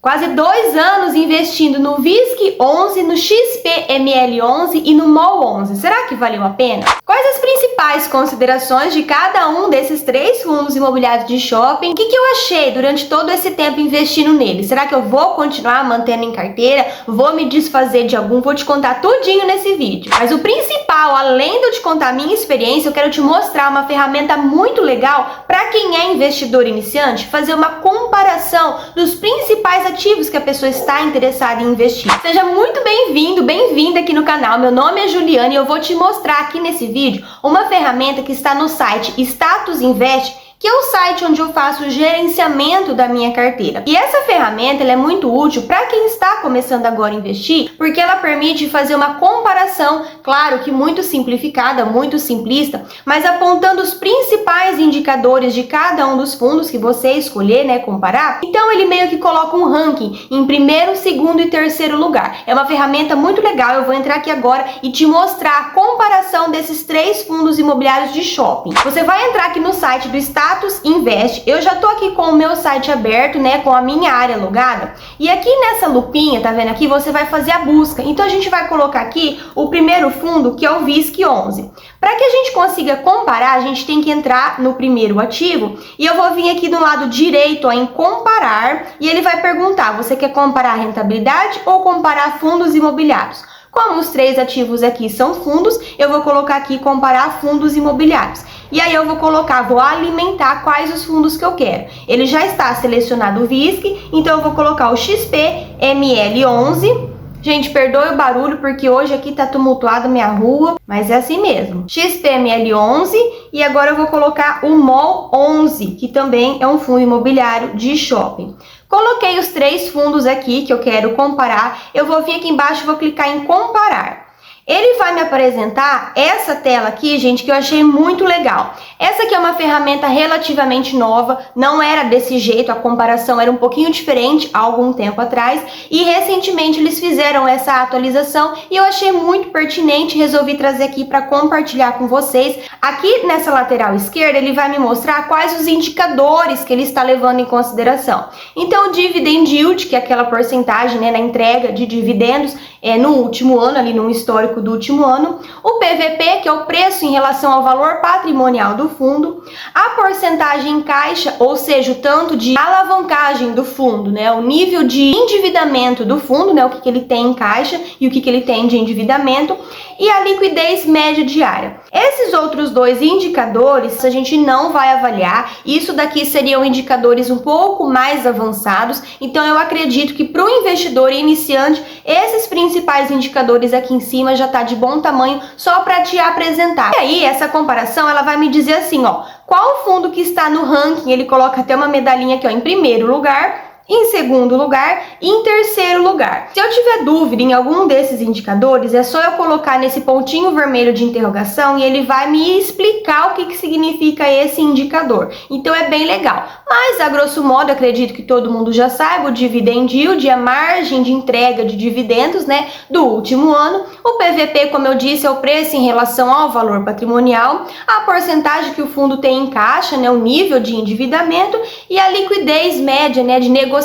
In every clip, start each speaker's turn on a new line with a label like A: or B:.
A: Quase 2 anos investindo no VISC11, no XPML11 e no MOL11. Será que valeu a pena? Quais as principais considerações de cada um desses 3 fundos imobiliários de shopping? O que eu achei durante todo esse tempo investindo neles? Será que eu vou continuar mantendo em carteira? Vou me desfazer de algum? Vou te contar tudinho nesse vídeo. Mas o principal, além de eu te contar a minha experiência, eu quero te mostrar uma ferramenta muito legal para quem é investidor iniciante, fazer uma comparação dos principais ativos que a pessoa está interessada em investir. Seja muito bem-vindo, bem-vinda aqui no canal. Meu nome é Juliana e eu vou te mostrar aqui nesse vídeo uma ferramenta que está no site Status Invest, que é o site onde eu faço o gerenciamento da minha carteira. E essa ferramenta ela é muito útil para quem está começando agora a investir, porque ela permite fazer uma comparação, claro que muito simplificada, muito simplista, mas apontando os principais indicadores de cada um dos fundos que você escolher, né, comparar. Então ele meio que coloca um ranking em primeiro, segundo e terceiro lugar. É uma ferramenta muito legal, eu vou entrar aqui agora e te mostrar a comparação desses 3 fundos imobiliários de shopping. Você vai entrar aqui no site do Status Invest. Eu já tô aqui com o meu site aberto, né, com a minha área logada. E aqui nessa lupinha, tá vendo aqui, você vai fazer a busca. Então a gente vai colocar aqui o primeiro fundo, que é o VISC11. Para que a gente consiga comparar, a gente tem que entrar no primeiro ativo e eu vou vir aqui do lado direito, ó, em comparar, e ele vai perguntar: você quer comparar rentabilidade ou comparar fundos imobiliários? Como os 3 ativos aqui são fundos, eu vou colocar aqui comparar fundos imobiliários. E aí eu vou colocar, vou alimentar quais os fundos que eu quero. Ele já está selecionado o VISC, então eu vou colocar o XPML11. Gente, perdoe o barulho porque hoje aqui tá tumultuado minha rua, mas é assim mesmo. XPML11 e agora eu vou colocar o MOL11, que também é um fundo imobiliário de shopping. Coloquei os 3 fundos aqui que eu quero comparar. Eu vou vir aqui embaixo e vou clicar em comparar. Ele vai me apresentar essa tela aqui, gente, que eu achei muito legal. Essa aqui é uma ferramenta relativamente nova, não era desse jeito, a comparação era um pouquinho diferente há algum tempo atrás, e recentemente eles fizeram essa atualização e eu achei muito pertinente, resolvi trazer aqui para compartilhar com vocês. Aqui nessa lateral esquerda, ele vai me mostrar quais os indicadores que ele está levando em consideração. Então, o dividend yield, que é aquela porcentagem, né, na entrega de dividendos, no último ano, ali no histórico do último ano, o PVP, que é o preço em relação ao valor patrimonial do fundo, a porcentagem em caixa, ou seja, o tanto de alavancagem do fundo, né, o nível de endividamento do fundo, né, o que ele tem em caixa e o que ele tem de endividamento, e a liquidez média diária. Esses outros 2 indicadores a gente não vai avaliar, isso daqui seriam indicadores um pouco mais avançados, então eu acredito que para o investidor iniciante, esses principais indicadores aqui em cima já tá de bom tamanho só para te apresentar. E aí, essa comparação, ela vai me dizer assim, ó, qual fundo que está no ranking, ele coloca até uma medalhinha aqui, ó, em primeiro lugar, em segundo lugar e em terceiro lugar. Se eu tiver dúvida em algum desses indicadores, é só eu colocar nesse pontinho vermelho de interrogação e ele vai me explicar o que significa esse indicador. Então é bem legal. Mas, a grosso modo, acredito que todo mundo já saiba, o dividend yield, a margem de entrega de dividendos, né, do último ano. O PVP, como eu disse, é o preço em relação ao valor patrimonial. A porcentagem que o fundo tem em caixa, né, o nível de endividamento e a liquidez média, né, de negociações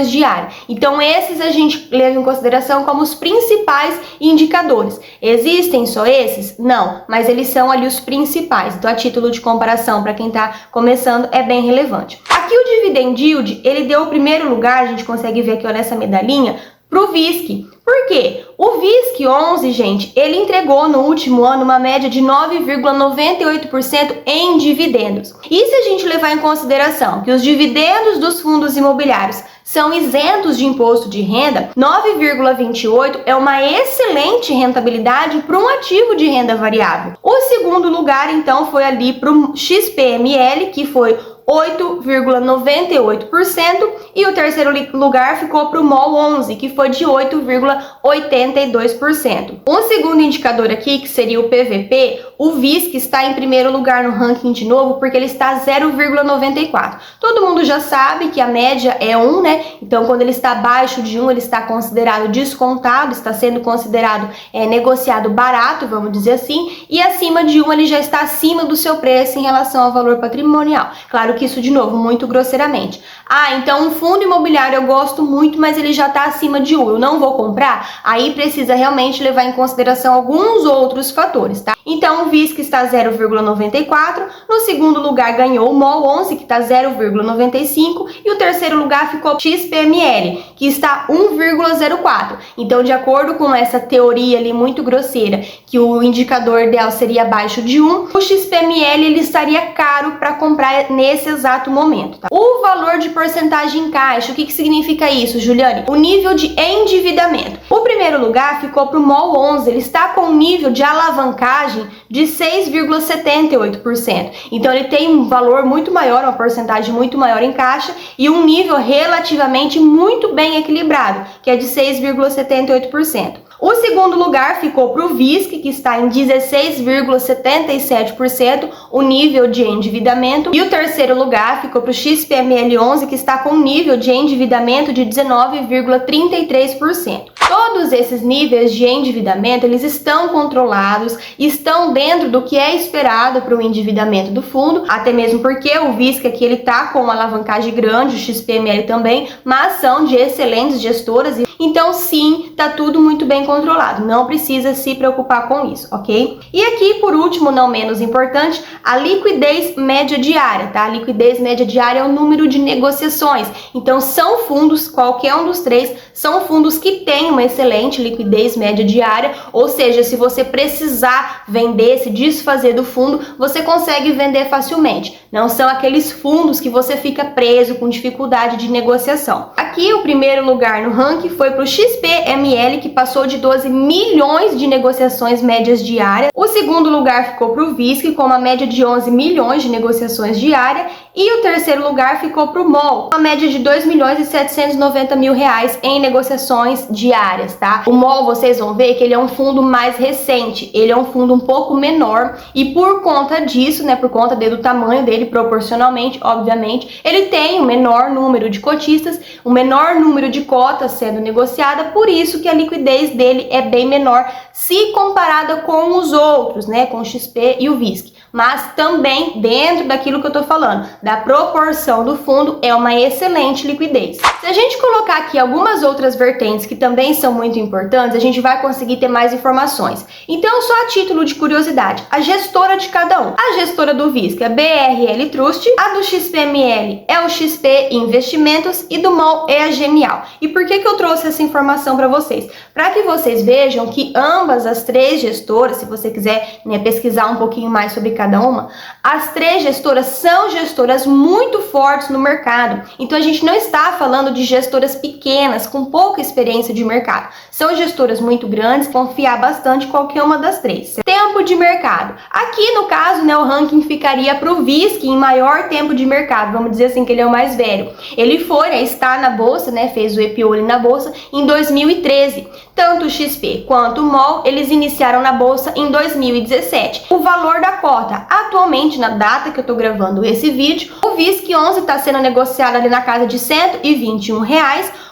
A: diárias. Então esses a gente leva em consideração como os principais indicadores. Existem só esses? Não, mas eles são ali os principais. Então a título de comparação para quem está começando é bem relevante. Aqui o dividend yield, ele deu o primeiro lugar, a gente consegue ver aqui, olha, essa medalhinha, para o VISC. Por quê? O VISC11, gente, ele entregou no último ano uma média de 9,98% em dividendos. E se a gente levar em consideração que os dividendos dos fundos imobiliários são isentos de imposto de renda, 9,28 é uma excelente rentabilidade para um ativo de renda variável. O segundo lugar, então, foi ali para o XPML, que foi 8,98%, e o terceiro lugar ficou para o MOL11, que foi de 8,82%. Um segundo indicador aqui, que seria o PVP, O VISC está em primeiro lugar no ranking de novo porque ele está 0,94. Todo mundo já sabe que a média é 1, né? Então, quando ele está abaixo de 1, ele está considerado descontado, está sendo considerado negociado barato, vamos dizer assim, e acima de 1 ele já está acima do seu preço em relação ao valor patrimonial. Claro que isso, de novo, muito grosseiramente. Ah, então um fundo imobiliário eu gosto muito, mas ele já está acima de 1, eu não vou comprar? Aí precisa realmente levar em consideração alguns outros fatores, tá? Então o VISC está 0,94, no segundo lugar ganhou o MOL 11, que está 0,95, e o terceiro lugar ficou o XPML, que está 1,04. Então, de acordo com essa teoria ali muito grosseira, que o indicador ideal seria abaixo de 1, o XPML ele estaria caro para comprar nesse exato momento, tá? O valor de porcentagem em caixa, o que significa isso, Juliane? O nível de endividamento. O primeiro lugar ficou para o MOL 11, ele está com um nível de alavancagem de 6,78%. Então ele tem um valor muito maior, uma porcentagem muito maior em caixa e um nível relativamente muito bem equilibrado, que é de 6,78%. O segundo lugar ficou para o VISC, que está em 16,77%, o nível de endividamento. E o terceiro lugar ficou para o XPML 11, que está com um nível de endividamento de 19,33%. Todos esses níveis de endividamento, eles estão controlados, estão dentro do que é esperado para o endividamento do fundo, até mesmo porque o VISC aqui ele está com uma alavancagem grande, o XPML também, mas são de excelentes gestoras, então sim, tá tudo muito bem controlado, não precisa se preocupar com isso, ok? E aqui, por último, não menos importante, a liquidez média diária, tá? A liquidez média diária é o número de negociações, então são fundos, qualquer um dos três, são fundos que têm uma excelente liquidez média diária, ou seja, se você precisar vender, se desfazer do fundo, você consegue vender facilmente. Não são aqueles fundos que você fica preso com dificuldade de negociação. Aqui o primeiro lugar no ranking foi para o XPML, que passou de 12 milhões de negociações médias diárias. O segundo lugar ficou para o VISC, com uma média de 11 milhões de negociações diárias. E o terceiro lugar ficou para o MOL, uma média de 2 milhões e 790 mil reais em negociações diárias, tá? O MOL, vocês vão ver que ele é um fundo mais recente, ele é um fundo um pouco menor e por conta disso, né, por conta do tamanho dele, proporcionalmente, obviamente, ele tem um menor número de cotistas, um menor número de cotas sendo negociada, por isso que a liquidez dele é bem menor se comparada com os outros, né, com o XP e o VISC. Mas também dentro daquilo que eu tô falando, da proporção do fundo, é uma excelente liquidez. Se a gente colocar aqui algumas outras vertentes que também são muito importantes, a gente vai conseguir ter mais informações. Então, só a título de curiosidade, a gestora de cada um. A gestora do VISC é a BRL Trust, a do XPML é o XP Investimentos e do MOL é a Genial. E por que eu trouxe essa informação para vocês? Para que vocês vejam que ambas as três gestoras, se você quiser, né, pesquisar um pouquinho mais sobre cada uma, as três gestoras são gestoras muito fortes no mercado. Então a gente não está falando de gestoras pequenas com pouca experiência de mercado. São gestoras muito grandes, confiar bastante em qualquer uma das três. Tempo de mercado. Aqui no caso, né, o ranking ficaria para o VISC em maior tempo de mercado. Vamos dizer assim que ele é o mais velho. Ele foi, né, está na bolsa, né, fez o IPO ali na bolsa em 2013. Tanto o XP quanto o MOL, eles iniciaram na bolsa em 2017. O valor da cota, atualmente, na data que eu tô gravando esse vídeo, o VISC 11 está sendo negociado ali na casa de R$ 121,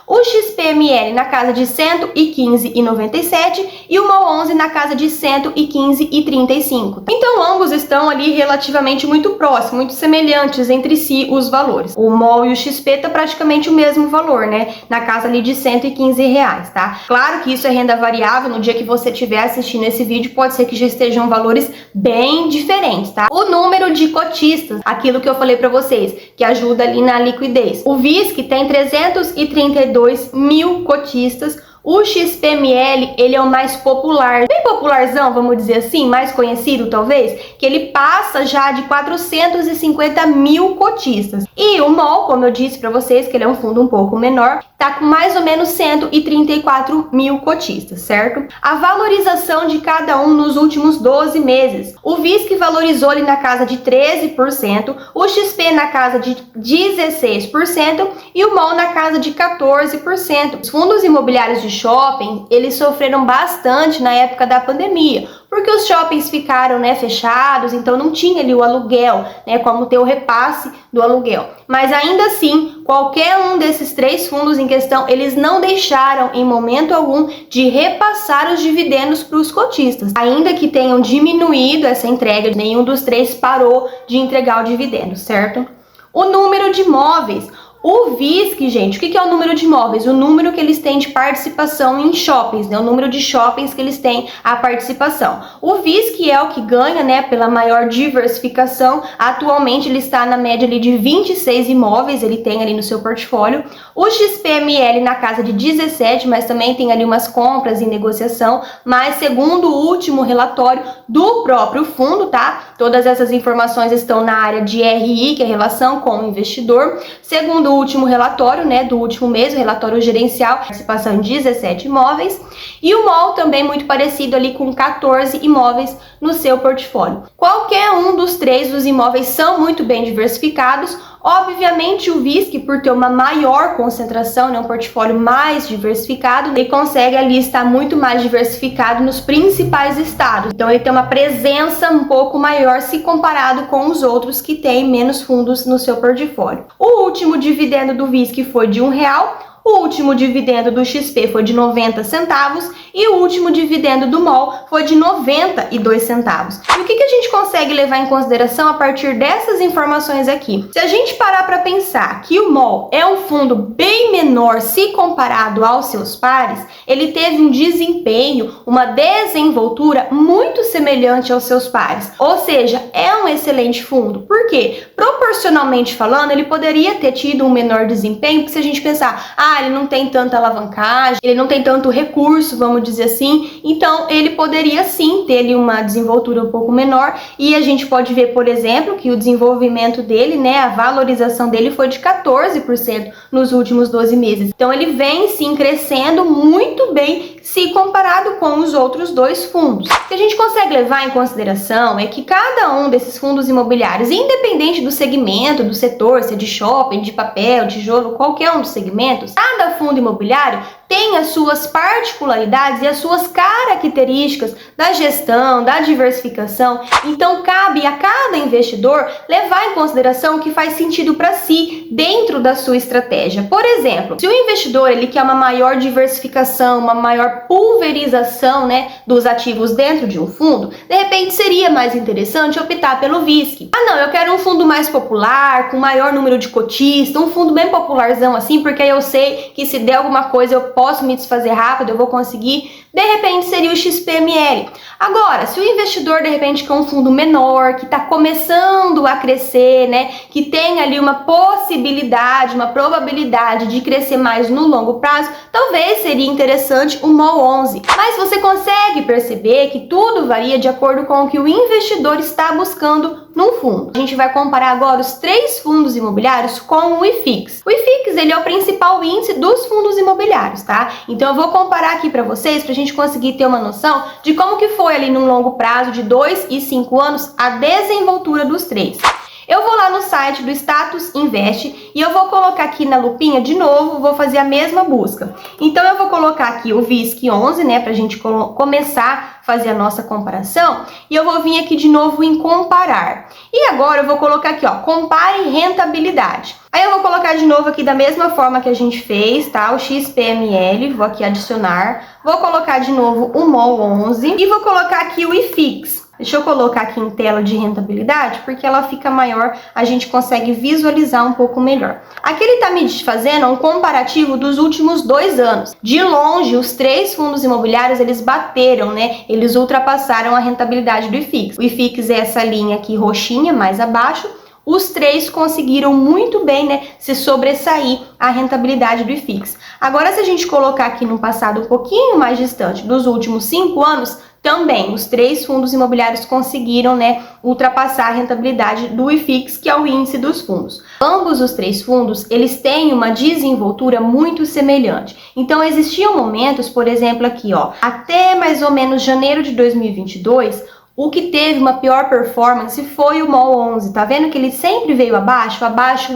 A: o XPML na casa de R$ 115,97 e o MOL 11 na casa de R$ 115,35. Então ambos estão ali relativamente muito próximos, muito semelhantes entre si os valores. O MOL e o XP tá praticamente o mesmo valor, né? Na casa ali de R$ 115, tá? Claro que isso é renda variável, no dia que você estiver assistindo esse vídeo pode ser que já estejam valores bem diferentes, tá? O número de cotistas, aquilo que eu falei para vocês, que ajuda ali na liquidez. O VISC tem 332 mil cotistas, o XPML, ele é o mais popular, bem popularzão, vamos dizer assim, mais conhecido talvez, que ele passa já de 450 mil cotistas. E o MOL, como eu disse para vocês, que ele é um fundo um pouco menor, tá com mais ou menos 134 mil cotistas, certo? A valorização de cada um nos últimos 12 meses. O VISC valorizou ali na casa de 13%, o XP na casa de 16% e o MOL na casa de 14%. Os fundos imobiliários de shopping, eles sofreram bastante na época da pandemia, porque os shoppings ficaram, né, fechados, então não tinha ali o aluguel, né, como ter o repasse do aluguel. Mas ainda assim, qualquer um desses 3 fundos em questão, eles não deixaram em momento algum de repassar os dividendos para os cotistas. Ainda que tenham diminuído essa entrega, nenhum dos 3 parou de entregar o dividendo, certo? O número de imóveis. O VISC, gente, o que é o número de imóveis? O número que eles têm de participação em shoppings, né? O número de shoppings que eles têm a participação. O VISC é o que ganha, né, pela maior diversificação. Atualmente ele está na média ali de 26 imóveis, ele tem ali no seu portfólio. O XPML na casa de 17, mas também tem ali umas compras em negociação. Mas segundo o último relatório do próprio fundo, tá? Todas essas informações estão na área de RI, que é relação com o investidor. Segundo o último relatório, né, do último mês, o relatório gerencial, participação em 17 imóveis, e o MOL também muito parecido ali com 14 imóveis no seu portfólio. Qualquer um dos 3 dos imóveis são muito bem diversificados. Obviamente o VISC, por ter uma maior concentração, né, um portfólio mais diversificado, ele consegue ali estar muito mais diversificado nos principais estados. Então ele tem uma presença um pouco maior se comparado com os outros que têm menos fundos no seu portfólio. O último dividendo do VISC foi de R$1. O último dividendo do XP foi de 90 centavos e o último dividendo do MOL foi de 92 centavos. E o que a gente consegue levar em consideração a partir dessas informações aqui? Se a gente parar para pensar que o MOL é um fundo bem menor se comparado aos seus pares, ele teve um desempenho, uma desenvoltura muito semelhante aos seus pares. Ou seja, é um excelente fundo. Por quê? Proporcionalmente falando, ele poderia ter tido um menor desempenho, porque se a gente pensar, ele não tem tanta alavancagem, ele não tem tanto recurso, vamos dizer assim, então ele poderia sim ter ali uma desenvoltura um pouco menor, e a gente pode ver, por exemplo, que o desenvolvimento dele, né, a valorização dele foi de 14% nos últimos 12 meses. Então ele vem sim crescendo muito bem se comparado com os outros 2 fundos. O que a gente consegue levar em consideração é que cada um desses fundos imobiliários, independente do segmento, do setor, se é de shopping, de papel, tijolo, qualquer um dos segmentos, cada fundo imobiliário tem as suas particularidades e as suas características da gestão, da diversificação. Então cabe a cada investidor levar em consideração o que faz sentido para si dentro da sua estratégia. Por exemplo, se o investidor ele quer uma maior diversificação, uma maior pulverização, né, dos ativos dentro de um fundo, de repente seria mais interessante optar pelo VISC. Não, eu quero um fundo mais popular, com maior número de cotistas, um fundo bem popularzão assim, porque aí eu sei que se der alguma coisa eu posso me desfazer rápido, eu vou conseguir. De repente seria o XPML. Agora, se o investidor de repente quer um fundo menor, que está começando a crescer, né, que tem ali uma possibilidade, uma probabilidade de crescer mais no longo prazo, talvez seria interessante o MOL 11. Mas você consegue perceber que tudo varia de acordo com o que o investidor está buscando num fundo. A gente vai comparar agora os 3 fundos imobiliários com o IFIX. O IFIX ele é o principal índice dos fundos imobiliários, tá? Então eu vou comparar aqui para vocês, para a gente conseguir ter uma noção de como que foi ali num longo prazo de 2 e 5 anos a desenvoltura dos 3. Eu vou lá no site do Status Invest e eu vou colocar aqui na lupinha de novo, vou fazer a mesma busca. Então eu vou colocar aqui o VISC 11, né, pra gente começar a fazer a nossa comparação, e eu vou vir aqui de novo em comparar. E agora eu vou colocar aqui, ó, compare rentabilidade. Aí eu vou colocar de novo aqui da mesma forma que a gente fez, tá? O XPML, vou aqui adicionar, vou colocar de novo o MOL 11 e vou colocar aqui o IFIX. Deixa eu colocar aqui em tela de rentabilidade, porque ela fica maior, a gente consegue visualizar um pouco melhor. Aqui ele está me fazendo um comparativo dos últimos 2 anos. De longe, os 3 fundos imobiliários, eles bateram, né? Eles ultrapassaram a rentabilidade do IFIX. O IFIX é essa linha aqui roxinha, mais abaixo. Os 3 conseguiram muito bem, né, se sobressair a rentabilidade do IFIX. Agora, se a gente colocar aqui no passado um pouquinho mais distante, dos últimos 5 anos, também os 3 fundos imobiliários conseguiram, né, ultrapassar a rentabilidade do IFIX, que é o índice dos fundos. Ambos os 3 fundos, eles têm uma desenvoltura muito semelhante. Então, existiam momentos, por exemplo, aqui, ó, até mais ou menos janeiro de 2022, o que teve uma pior performance foi o MOL 11. Tá vendo que ele sempre veio abaixo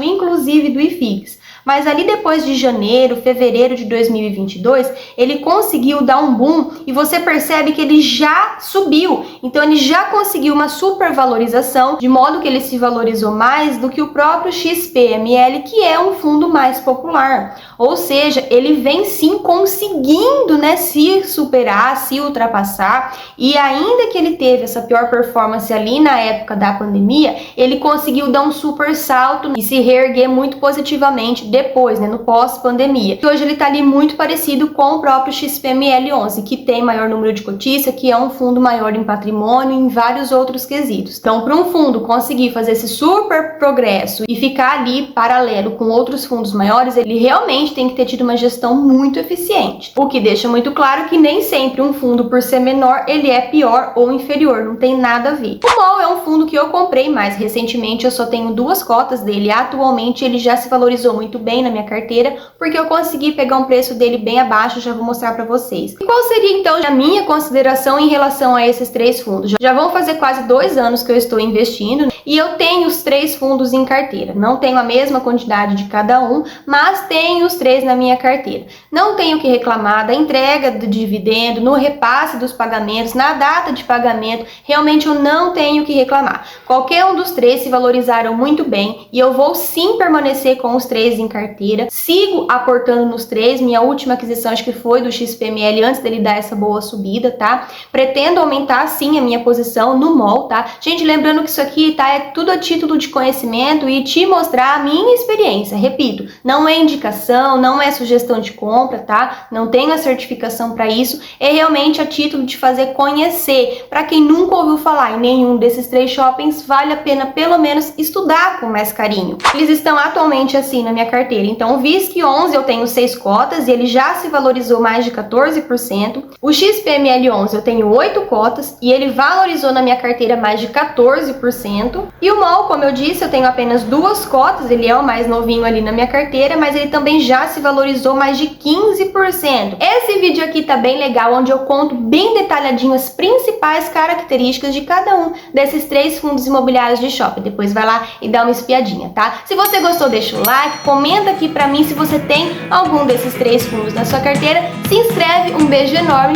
A: inclusive do IFIX. Mas ali depois de janeiro, fevereiro de 2022, ele conseguiu dar um boom e você percebe que ele já subiu. Então ele já conseguiu uma supervalorização, de modo que ele se valorizou mais do que o próprio XPML, que é um fundo mais popular. Ou seja, ele vem sim conseguindo, né, se superar, se ultrapassar, e ainda que ele teve essa pior performance ali na época da pandemia, ele conseguiu dar um super salto e se reerguer muito positivamente depois, né, no pós-pandemia. E hoje ele está ali muito parecido com o próprio XPML11, que tem maior número de cotistas, que é um fundo maior em patrimônio e em vários outros quesitos. Então, para um fundo conseguir fazer esse super progresso e ficar ali paralelo com outros fundos maiores, ele realmente tem que ter tido uma gestão muito eficiente. O que deixa muito claro que nem sempre um fundo, por ser menor, ele é pior ou inferior, não tem nada a ver. O MOL é um fundo que eu comprei mais recentemente, eu só tenho 2 cotas dele. Atualmente ele já se valorizou muito bem na minha carteira, porque eu consegui pegar um preço dele bem abaixo, já vou mostrar para vocês. E qual seria então a minha consideração em relação a esses 3 fundos? Já vão fazer quase 2 anos que eu estou investindo e eu tenho os 3 fundos em carteira. Não tenho a mesma quantidade de cada um, mas tenho os 3 na minha carteira. Não tenho que reclamar da entrega do dividendo, no repasse dos pagamentos, na data de pagamento. Realmente eu não tenho que reclamar. Qualquer um dos 3 se valorizaram muito bem e eu vou sim permanecer com os 3 em carteira. Sigo aportando nos 3. Minha última aquisição acho que foi do XPML antes dele dar essa boa subida, tá? Pretendo aumentar sim a minha posição no MOL, tá? Gente, lembrando que isso aqui, tá, é tudo a título de conhecimento e te mostrar a minha experiência. Repito, não é indicação, não é sugestão de compra, tá? Não tenho a certificação para isso. É realmente a título de fazer conhecer. Para quem nunca ouviu falar em nenhum desses 3 shoppings, vale a pena pelo menos estudar com mais carinho. Eles estão atualmente assim na minha carteira. Então, o VISC11 eu tenho 6 cotas e ele já se valorizou mais de 14%. O XPML11 eu tenho 8 cotas e ele valorizou na minha carteira mais de 14%. E o MOL, como eu disse, eu tenho apenas 2 cotas, ele é o mais novinho ali na minha carteira, mas ele também já se valorizou mais de 15%. Esse vídeo aqui tá bem legal, onde eu conto bem detalhadinho as principais características de cada um desses 3 fundos imobiliários de shopping. Depois vai lá e dá uma espiadinha, tá? Se você gostou, deixa o like, comenta aqui pra mim se você tem algum desses 3 fundos na sua carteira, se inscreve, um beijo enorme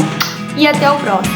A: e até o próximo.